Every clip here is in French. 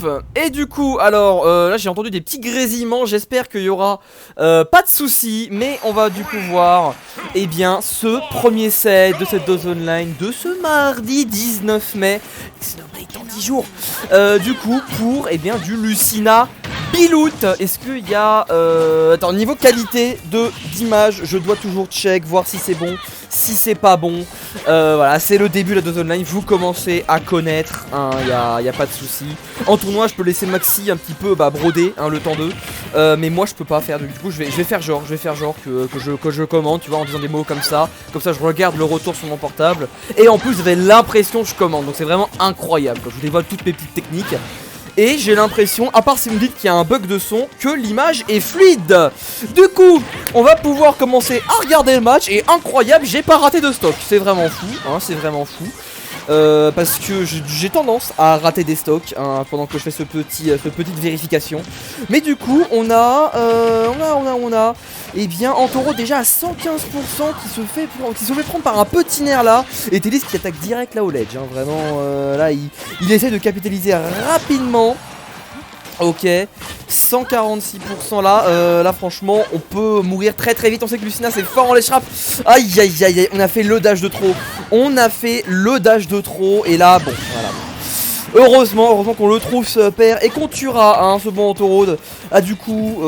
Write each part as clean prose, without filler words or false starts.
Hop. Et du coup, alors, là j'ai entendu des petits grésillements. J'espère qu'il y aura pas de soucis. Mais on va du coup voir, eh bien, ce premier set de cette dose online de ce mardi 19 mai. C'est dans 10 jours. Du coup, pour, eh bien, du Lucina Bilout. Est-ce qu'il y a... Attends, niveau qualité d'image, je dois toujours check, voir si c'est bon, si c'est pas bon. Voilà, c'est le début de la dose online, vous commencez à connaître, hein, y a pas de souci. En tournoi, je peux laisser Maxi un petit peu broder, hein, le temps d'eux. Mais moi, je peux pas faire, du coup, je vais faire genre, que je commande, tu vois, en disant des mots comme ça. Comme ça, je regarde le retour sur mon portable. Et en plus, vous avez l'impression que je commande, donc c'est vraiment incroyable, quoi. Je vous dévoile toutes mes petites techniques. Et j'ai l'impression, à part si vous me dites qu'il y a un bug de son, que l'image est fluide. Du coup, on va pouvoir commencer à regarder le match. Et incroyable, j'ai pas raté de stock. C'est vraiment fou, hein, c'est vraiment fou. Parce que j'ai tendance à rater des stocks, hein, pendant que je fais cette petite vérification. Mais du coup, on a eh bien, Antoro déjà à 115% qui se fait prendre par un petit nerf là. Et Télis qui attaque direct là au ledge, hein, vraiment, là il essaie de capitaliser rapidement. Ok, 146% là, là franchement on peut mourir très très vite. On sait que Lucina c'est fort en les frappes. Aïe aïe aïe aïe, on a fait le dash de trop. Et là bon voilà. Heureusement qu'on le trouve ce père et qu'on tuera, hein, ce bon Antorode. Ah du coup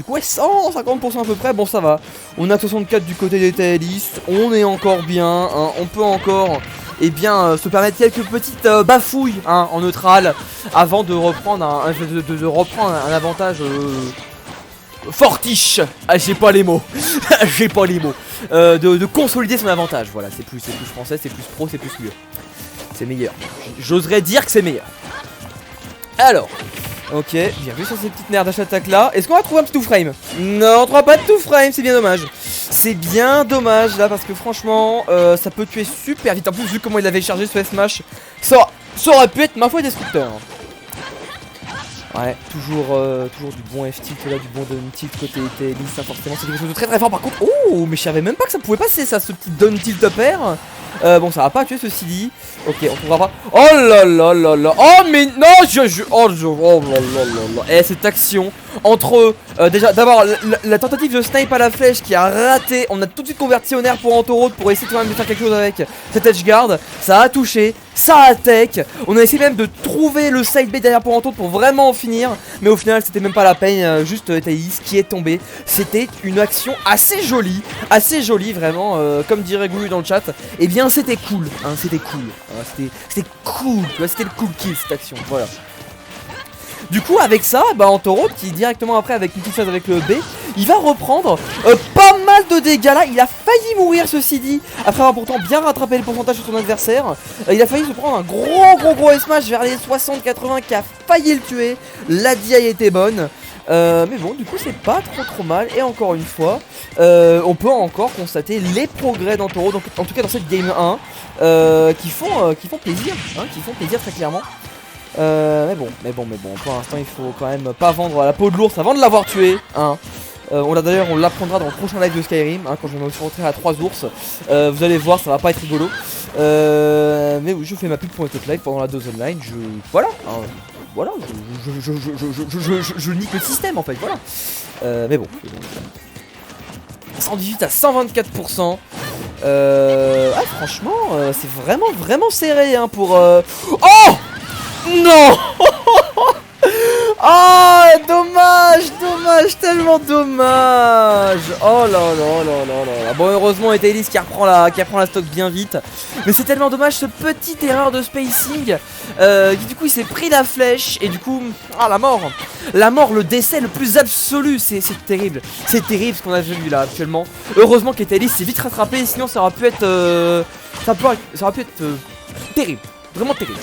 ouais, 150% à peu près, bon ça va. On a 64 du côté des Thaelis, on est encore bien, hein, on peut encore, eh bien, se permettre quelques petites bafouilles, hein, en neutral, avant de reprendre un avantage fortiche. Ah, j'ai pas les mots. J'ai pas les mots. De consolider son avantage, voilà, c'est plus français, c'est plus pro, c'est plus mieux. C'est meilleur. J'oserais dire que c'est meilleur. Alors, ok, bien vu sur ces petites nerfs d'attaque là. Est-ce qu'on va trouver un petit two frame? Non, on trouvera pas de two frame, c'est bien dommage. C'est bien dommage là parce que franchement, ça peut tuer super vite. En plus, vu comment il avait chargé ce F-Smash, ça aurait pu être ma foi destructeur. Ouais, toujours du bon F-tilt là, du bon down tilt côté Télis, hein, forcément c'est quelque chose de très très fort par contre. Oh, mais je savais même pas que ça pouvait passer ça, ce petit down tilt up air. Bon, ça va pas tuer ceci dit. Ok, on trouvera pas. Oh là là là là. Oh mais non, oh là là là là. Et cette action entre déjà d'abord la tentative de snipe à la flèche qui a raté. On a tout de suite converti au nerf pour Antorode pour essayer de faire quelque chose avec cette edge guard. Ça a touché, ça attaque. On a essayé même de trouver le side B derrière pour Antorode pour vraiment en finir. Mais au final c'était même pas la peine, juste Thaïs qui est tombé. C'était une action assez jolie vraiment, comme dirait Goulu dans le chat. Et bien c'était cool, hein, c'était cool. C'était cool, tu vois, c'était le cool kill cette action, voilà. Du coup avec ça, Antorode qui directement après avec une petite phase avec le B, il va reprendre pas mal de dégâts là. Il a failli mourir ceci dit, après avoir pourtant bien rattrapé le pourcentage sur son adversaire. Il a failli se prendre un gros S-Smash vers les 60-80 qui a failli le tuer. La DI était bonne. Mais bon, du coup c'est pas trop mal. Et encore une fois, on peut encore constater les progrès d'Antoro, donc en tout cas dans cette game 1, qui font plaisir, hein, qui font plaisir très clairement. Mais bon, pour l'instant il faut quand même pas vendre la peau de l'ours avant de l'avoir tué, hein. On l'apprendra dans le prochain live de Skyrim, hein, quand je vais me rentrer à 3 ours. Vous allez voir, ça va pas être rigolo. Mais oui, je fais ma pub pour notre live pendant la dose online. Voilà, hein, voilà, je nique le système en fait, voilà. Mais bon. 118 à 124%. Ah, franchement, c'est vraiment serré, hein, pour. Oh non. Ah, dommage, tellement dommage. Oh là là. Bon, heureusement, et Télis qui reprend la stock bien vite. Mais c'est tellement dommage, ce petite erreur de spacing. Du coup, il s'est pris la flèche. Et du coup, la mort, le décès le plus absolu. C'est terrible. C'est terrible ce qu'on a vu là actuellement. Heureusement qu'Etelis s'est vite rattrapé. Sinon, ça aurait pu être. Terrible. Vraiment terrible.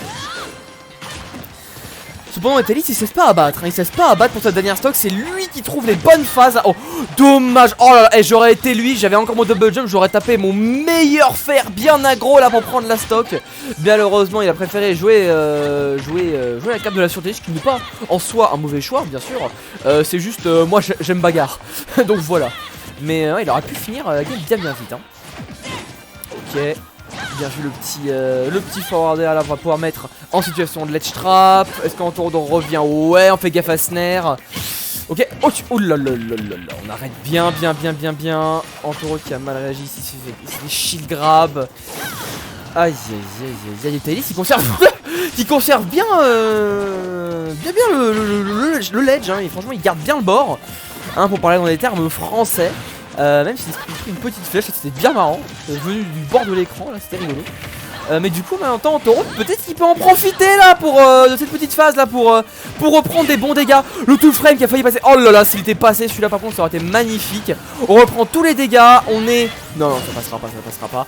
Cependant, Etelis il cesse pas à battre, hein. Il cesse pas à battre pour sa dernière stock. C'est lui qui trouve les bonnes phases. Oh, dommage. Oh là là, et j'aurais été lui, j'avais encore mon double jump, j'aurais tapé mon meilleur fer bien aggro là pour prendre la stock. Bien malheureusement, il a préféré jouer la carte de la sûreté, ce qui n'est pas en soi un mauvais choix, bien sûr. C'est juste, moi j'aime bagarre. Donc voilà. Mais il aurait pu finir la game bien vite, hein. Ok. Bien vu le petit forwarder là, on va pouvoir mettre en situation de ledge trap. Est-ce qu'en tour on revient? Ouais, on fait gaffe à snare. Ok, oh là là là là là, on arrête bien. Antoro qui a mal réagi ici, c'est des shield grab. Aïe aïe aïe, Thaïlis qui conserve bien le ledge, hein, et franchement il garde bien le bord, hein, pour parler dans des termes français. Même s'il se pris une petite flèche, c'était bien marrant, venu du bord de l'écran, là c'était rigolo. Mais du coup maintenant Taureau peut-être qu'il peut en profiter là pour de cette petite phase là pour reprendre des bons dégâts. Le tout frame qui a failli passer, oh là là, s'il était passé celui-là par contre ça aurait été magnifique. On reprend tous les dégâts, on est... Non ça passera pas.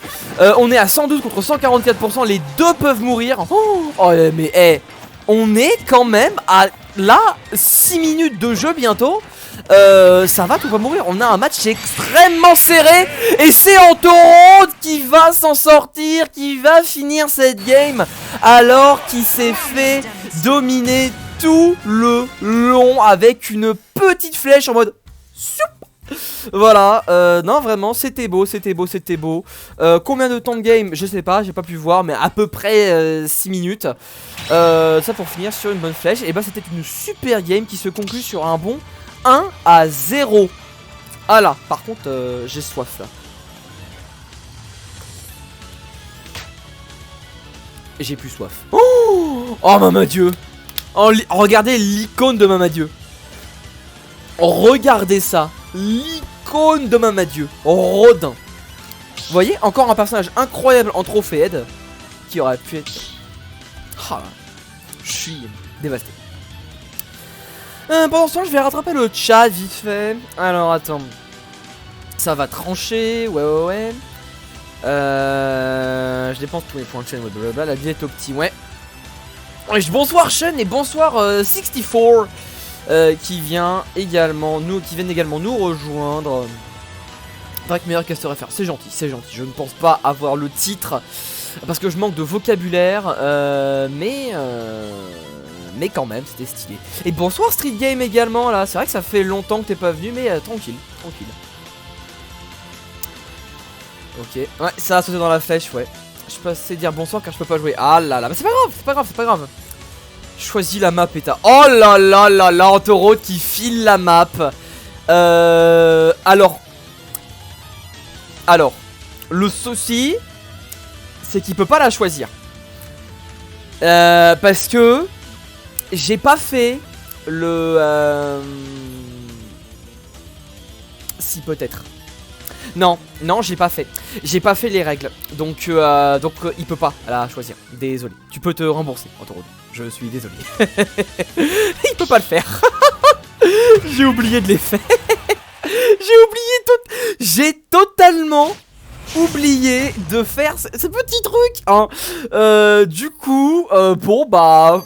On est à 112 contre 144%, les deux peuvent mourir. Oh mais hey, on est quand même à là 6 minutes de jeu bientôt. Ça va, tout va mourir. On a un match extrêmement serré et c'est Antoro qui va s'en sortir, qui va finir cette game alors qu'il s'est fait dominer tout le long avec une petite flèche en mode soup. Voilà, non vraiment c'était beau. Combien de temps de game? Je sais pas, j'ai pas pu voir, mais à peu près 6 minutes. Ça pour finir sur une bonne flèche. Et bah c'était une super game qui se conclut sur un bon 1-0. Ah là, par contre, j'ai soif là. J'ai plus soif. Oh Mamadieu. Oh, regardez l'icône de Mamadieu. Regardez ça. L'icône de Mamadieu. Rodin. Vous voyez, encore un personnage incroyable en trophée aide qui aurait pu être... Ah, je suis dévasté. Pendant ce temps, je vais rattraper le chat vite fait. Alors, attends. Ça va trancher. Ouais. Je dépense tous mes points de chaîne. Blablabla. La vie est au petit. Ouais. Bonsoir, Sean, et bonsoir 64. Qui viennent également nous rejoindre. Avec meilleur caster FR. C'est gentil. Je ne pense pas avoir le titre. Parce que je manque de vocabulaire. Mais quand même, c'était stylé. Et bonsoir Street Game également là. C'est vrai que ça fait longtemps que t'es pas venu, mais tranquille. Ok. Ouais, ça a sauté dans la flèche, ouais. Je peux assez dire bonsoir car je peux pas jouer. Ah là là, mais c'est pas grave. Choisis la map et t'as... Oh là là, Antoro qui file la map. Alors, le souci, c'est qu'il peut pas la choisir. Parce que j'ai pas fait le... Si peut-être. Non, j'ai pas fait. J'ai pas fait les règles. Donc il peut pas la choisir. Désolé. Tu peux te rembourser, Antoro. Je suis désolé. Il peut pas le faire. J'ai oublié de les faire. J'ai totalement oublié de faire ce petit truc, hein. Du coup, bon bah...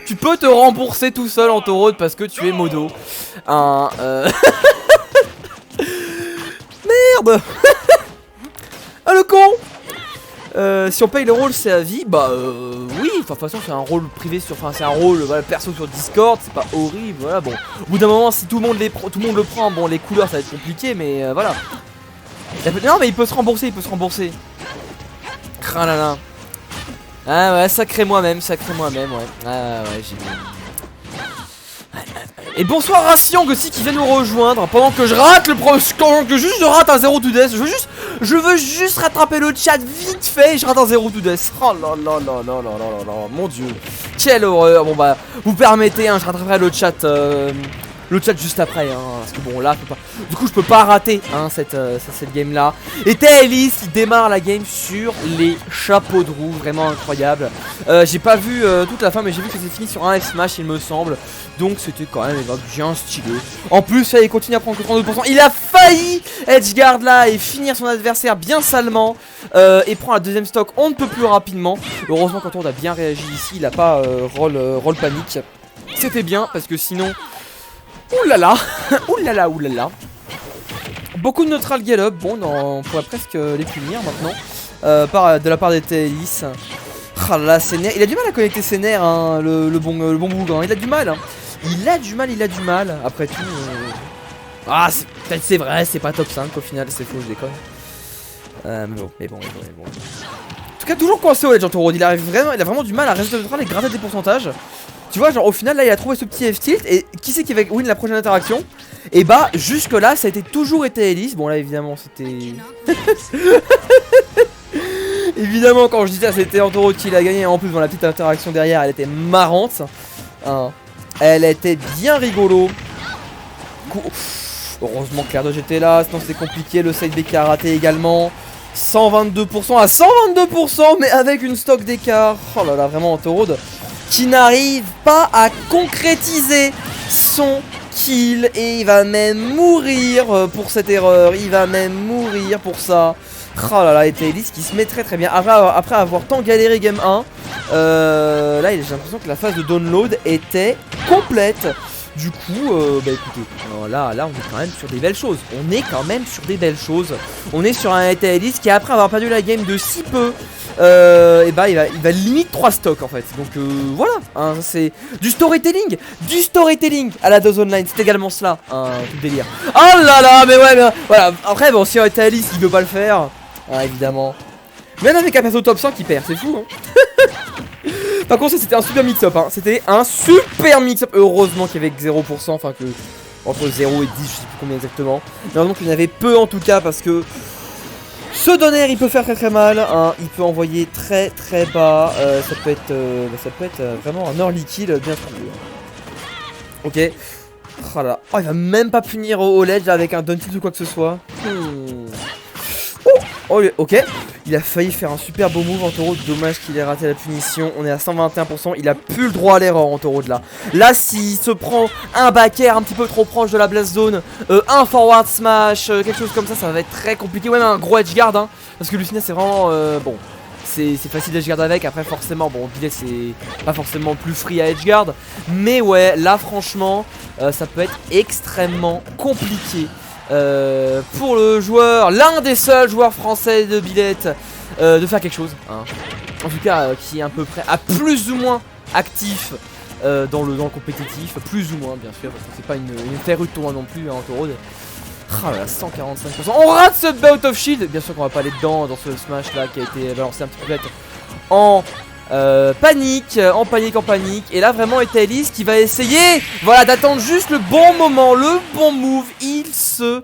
Tu peux te rembourser tout seul, Antoro, parce que tu es modo. Hein, Merde. Ah le con. Si on paye le rôle c'est à vie, bah oui, de toute façon c'est un rôle privé sur, enfin c'est un rôle voilà, perso sur Discord, c'est pas horrible, voilà bon. Au bout d'un moment si tout le monde le prend, bon les couleurs ça va être compliqué mais voilà. Non mais il peut se rembourser, Ah là là. Ah ouais, sacré moi-même, ouais. Ah ouais, j'ai bien. Et bonsoir Ration aussi qui vient nous rejoindre pendant que je rate je rate un 0 to death. Je veux juste rattraper le chat vite fait et je rate un 0 to death. Oh là là là là là là là, mon dieu. Quelle horreur. Bon bah, vous permettez, hein, je rattraperai le chat juste après, hein, parce que bon là du coup je peux pas rater hein, cette game là. Et Thaïlis qui démarre la game sur les chapeaux de roue, vraiment incroyable. J'ai pas vu toute la fin mais j'ai vu que c'est fini sur un F-Smash il me semble. Donc c'était quand même bien stylé. En plus ça il continue à prendre que 32%. Il a failli edgeguard là et finir son adversaire bien salement. Et prend la deuxième stock on ne peut plus rapidement. Heureusement quand on a bien réagi ici, il a pas roll panique. C'était bien parce que sinon... Oulala. Beaucoup de neutral gallop. Bon, on pourrait presque les punir maintenant. De la part des Thaïlis. Ah là, ses nerfs. Il a du mal à connecter ses nerfs, hein, le bon bougre. Hein. Il a du mal. Hein. Il a du mal. Après tout. Ah, peut-être c'est vrai, c'est pas top 5 au final. C'est faux, je déconne. Mais bon. tout cas, toujours coincé au ledge, Taureau. Il a vraiment du mal à résoudre les gratter des pourcentages. Tu vois, genre au final, là, il a trouvé ce petit F-tilt. Et qui c'est qui va win la prochaine interaction? Et bah, jusque là, ça a toujours été Elise. Bon, là, évidemment, c'était. Évidemment, quand je dis ça, c'était Taureau qui l'a gagné. En plus, dans la petite interaction derrière, elle était marrante. Hein. Elle était bien rigolo. Heureusement que l'air de j'étais là, sinon c'est compliqué. Le side BK a raté également. 122% à 122%, mais avec une stock d'écart. Oh là là, vraiment Taureau qui n'arrive pas à concrétiser son kill. Et il va même mourir pour cette erreur. Il va même mourir pour ça. Oh là là, et Elise qui se met très bien. Après avoir tant galéré game 1, là j'ai l'impression que la phase de download était complète. Du coup, bah écoutez, là on est quand même sur des belles choses. On est sur un Elise qui après avoir perdu la game de si peu, et bah il va limite 3 stocks en fait. Donc voilà, hein, c'est du storytelling à la Dose Online. C'est également cela, tout délire. Oh là là, mais ouais, mais voilà. Après bon, si Elise il veut pas le faire, évidemment. Même avec un perso top 100 qui perd, c'est fou hein. Par contre, ça c'était un super mix-up, hein. C'était un super mix-up. Heureusement qu'il y avait que 0%, enfin que entre 0 et 10, je sais plus combien exactement. Mais heureusement qu'il y en avait peu en tout cas, parce que ce donner il peut faire très mal, hein. Il peut envoyer très bas. Ça peut être vraiment un early kill bien trouvé. Ok. Oh là. Oh, il va même pas punir au ledge avec un down tilt ou quoi que ce soit. Oh, ok. Il a failli faire un super beau move en Taureau. Dommage qu'il ait raté la punition. On est à 121%. Il a plus le droit à l'erreur en Taureau de là. Là, s'il se prend un back air un petit peu trop proche de la blast zone, un forward smash, quelque chose comme ça va être très compliqué. Ouais, même un gros edge guard, hein, parce que Lucina, c'est vraiment bon. C'est facile d'edge guard avec. Après, forcément, bon, Billet, c'est pas forcément plus free à edge guard. Mais ouais, là, franchement, ça peut être extrêmement compliqué. Pour le joueur, l'un des seuls joueurs français de Billette, de faire quelque chose, hein. En tout cas qui est à peu près à plus ou moins actif dans le compétitif, plus ou moins bien sûr, parce que c'est pas une terre de tournoi non plus, hein, en Taureau. Ah là, 145%. On rate ce bout of shield. Bien sûr qu'on va pas aller dedans dans ce smash là qui a été balancé un petit peu en panique. Et là vraiment Elise qui va essayer, voilà, d'attendre juste le bon moment, le bon move. Il se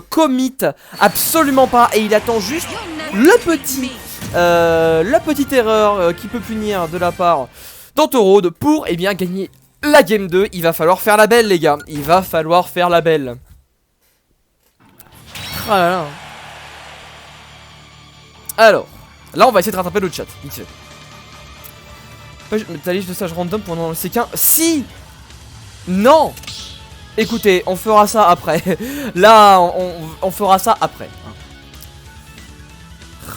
commit absolument pas et il attend juste la petite erreur qui peut punir de la part d'Antorode pour bien gagner la game 2. Il va falloir faire la belle les gars, il va falloir faire la belle. Ah là là. Alors, là on va essayer de rattraper le chat, vite fait. Ta liste de sage random pendant le C15. Si. Non. Écoutez, on fera ça après. Là, on fera ça après.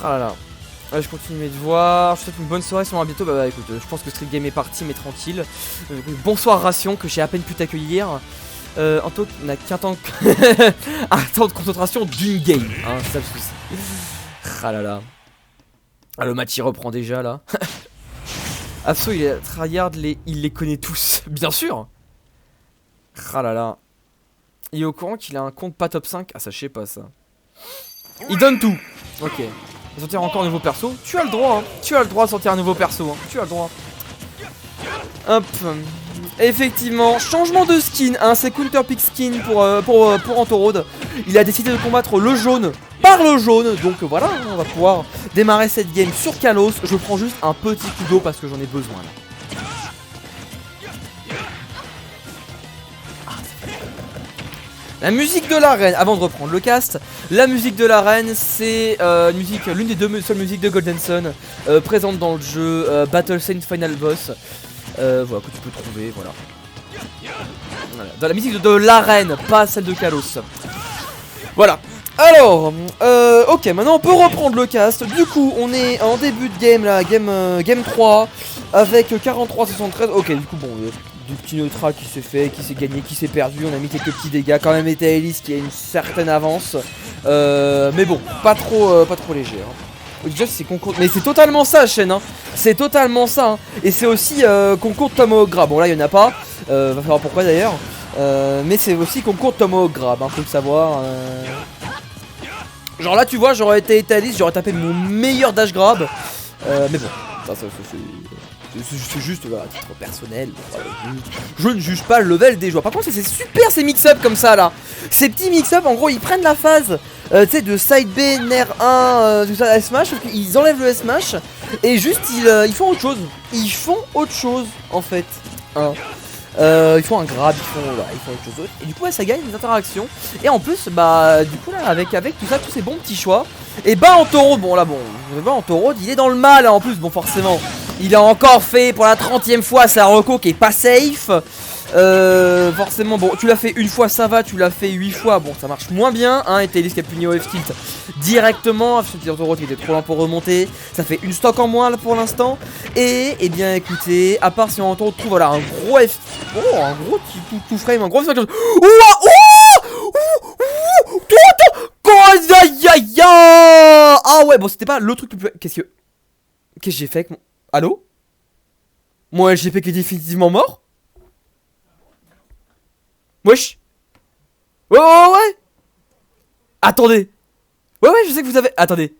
Ah là là. Ouais, je continue mes devoirs. Je vous souhaite une bonne soirée sur à bientôt. Bah écoute, je pense que Street Game est parti, mais tranquille. Bonsoir Ration, que j'ai à peine pu t'accueillir. Anto n'a qu'un temps un temps de concentration d'une game, hein, c'est ça le souci. Ah là là. Ah, le match il reprend déjà là. Abso il est tryhard, il les connaît tous, bien sûr. Ah là là. Il est au courant qu'il a un compte pas top 5. Ah ça je sais pas ça. Il donne tout. Ok. Sortir encore un nouveau perso. Tu as le droit, hein. Tu as le droit de sortir un nouveau perso, hein. Tu as le droit. Hop. Effectivement, changement de skin, hein, c'est counter pick skin pour Antorode. Il a décidé de combattre le jaune par le jaune. Donc voilà, on va pouvoir démarrer cette game sur Kalos. Je prends juste un petit coup d'eau parce que j'en ai besoin là. La musique de l'arène, avant de reprendre le cast, la musique de l'arène c'est l'une des deux seules musiques de Golden Sun présente dans le jeu, Battle Saint Final Boss. Voilà, que tu peux trouver, voilà. Dans la musique de l'arène, pas celle de Kalos. Voilà. Alors, ok, maintenant on peut reprendre le cast. Du coup, on est en début de game là, game 3, avec 43-73. Ok, du coup, bon, du petit neutral qui s'est fait, qui s'est gagné, qui s'est perdu. On a mis quelques petits dégâts. Quand même, été Elise qui a une certaine avance. Mais bon, pas trop léger. Hein. Déjà c'est concours, mais c'est totalement ça chaîne, hein. C'est totalement ça, hein. Et c'est aussi concours de Tomahawk Grab. Bon là il n'y en a pas, va falloir pourquoi d'ailleurs, mais c'est aussi concours de Tomahawk Grab, hein, faut le savoir. Genre là tu vois j'aurais été Etalis, j'aurais tapé mon meilleur dash grab. Mais bon, c'est juste voilà, à titre personnel. Je ne juge pas le level des joueurs. Par contre c'est super ces mix-up comme ça là. Ces petits mix-up en gros ils prennent la phase tu sais de side B, Nair 1, tout ça, S-Mash, ils enlèvent le S-Mash et juste ils font autre chose. Ils font autre chose en fait. Hein. Ils font un grab, ils font autre chose. Et du coup ouais, ça gagne des interactions. Et en plus bah du coup là avec tout ça, tous ces bons petits choix. Et bah en taureau, bon là bon, en taureau il est dans le mal hein, en plus bon forcément. Il a encore fait pour la 30e fois sa reco qui est pas safe. Forcément bon tu l'as fait une fois ça va, tu l'as fait 8 fois bon ça marche moins bien hein. Et Etalis qui a puni au F-tilt directement, taureau qui était trop lent pour remonter. Ça fait une stock en moins là pour l'instant. Et eh bien écoutez, à part si on trouve voilà un gros F. Oh un gros tout frame, un gros F. Ah ouais bon c'était pas le truc le plus. Qu'est-ce que j'ai fait avec mon. Allô? Mon LGP qui est définitivement mort? Wesh. Ouais. Attendez. Ouais je sais que vous avez. Attendez.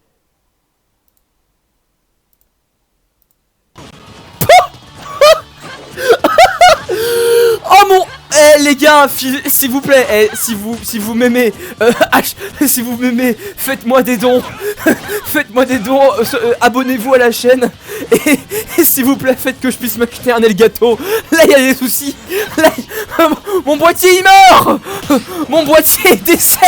Oh mon. Eh les gars, s'il vous plaît, si vous m'aimez, si vous m'aimez, faites-moi des dons, faites-moi des dons, abonnez-vous à la chaîne et s'il vous plaît, faites que je puisse m'acheter un Elgato. Là il y a des soucis. Là, mon boîtier il meurt, mon boîtier décède.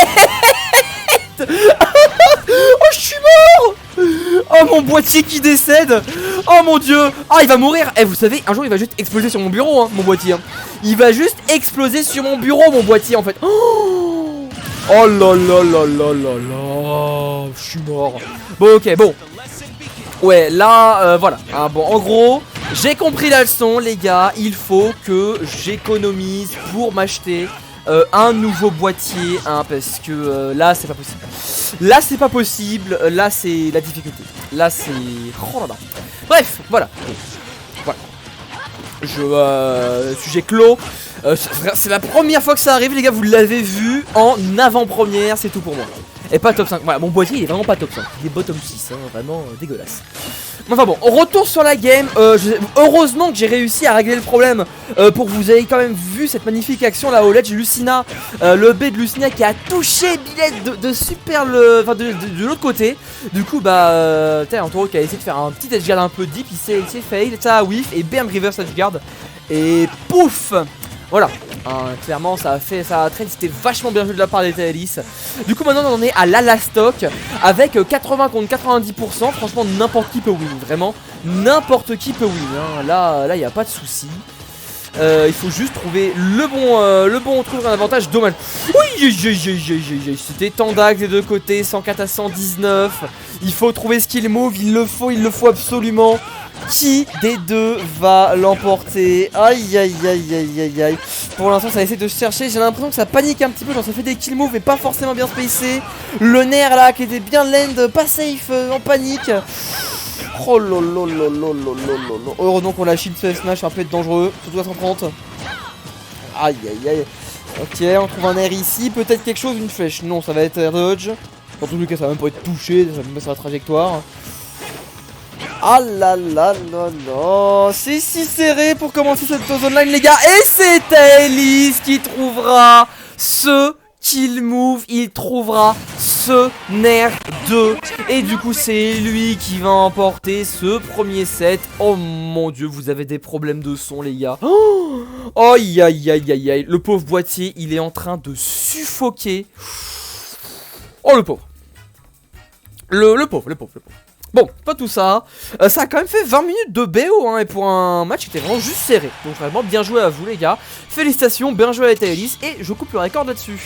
Oh je suis mort. Oh mon boîtier qui décède. Oh mon dieu. Ah il va mourir. Eh vous savez un jour il va juste exploser sur mon bureau hein, mon boîtier hein. Il va juste exploser sur mon bureau mon boîtier en fait. Oh là là. Je suis mort. Bon ok bon. Ouais là voilà hein, bon en gros j'ai compris la leçon les gars. Il faut que j'économise pour m'acheter un nouveau boîtier hein, parce que là c'est pas possible. Là c'est pas possible. Là c'est la difficulté. Là c'est. Oh là là. Bref voilà. Sujet clos. C'est la première fois que ça arrive les gars. Vous l'avez vu en avant-première. C'est tout pour moi. Et pas top 5. Voilà mon boîtier il est vraiment pas top 5. Il est bottom 6 hein, vraiment dégueulasse. Enfin bon, on retourne sur la game. Heureusement que j'ai réussi à régler le problème pour que vous ayez quand même vu cette magnifique action là au ledge. Lucina, le B de Lucina qui a touché Billet de super enfin de l'autre côté. Du coup bah un taureau qui a essayé de faire un petit edgeguard un peu deep. Il s'est fail, ça a whiff et bam reverse edgeguard. Et pouf. Voilà, clairement ça a trade, c'était vachement bien joué de la part des Etalis. Du coup maintenant on en est à la last stock avec 80 contre 90%. Franchement n'importe qui peut win, vraiment n'importe qui peut win hein. Là y a pas de souci. Il faut juste trouver le bon truc en avantage. Dommage. Oui, c'était tendax des deux côtés, 104 à 119. Il faut trouver skill move, il le faut absolument. Qui des deux va l'emporter? Aïe. Pour l'instant ça essaie de chercher. J'ai l'impression que ça panique un petit peu. Genre ça fait des kill moves mais pas forcément bien spacé. Le nerf là qui était bien land, pas safe, en panique. Oh lolololololololol. Heureusement qu'on a shield ce smash, ça peut être dangereux. Surtout à 130. Aïe. Ok on trouve un air ici. Peut-être quelque chose, une flèche. Non ça va être air dodge. Dans tous les cas ça va même pas être touché. Ça va même pas sur la trajectoire. Ah là, c'est si serré pour commencer cette zone line les gars. Et c'est Etalis qui trouvera ce kill move. Il trouvera ce nerf 2. Et du coup c'est lui qui va emporter ce premier set. Oh mon dieu vous avez des problèmes de son les gars. Aïe. Le pauvre boîtier il est en train de suffoquer. Oh le pauvre. Le pauvre. Bon, pas tout ça. Ça a quand même fait 20 minutes de BO hein, et pour un match qui était vraiment juste serré. Donc vraiment bien joué à vous les gars. Félicitations, bien joué à Etalis et je coupe le record là-dessus.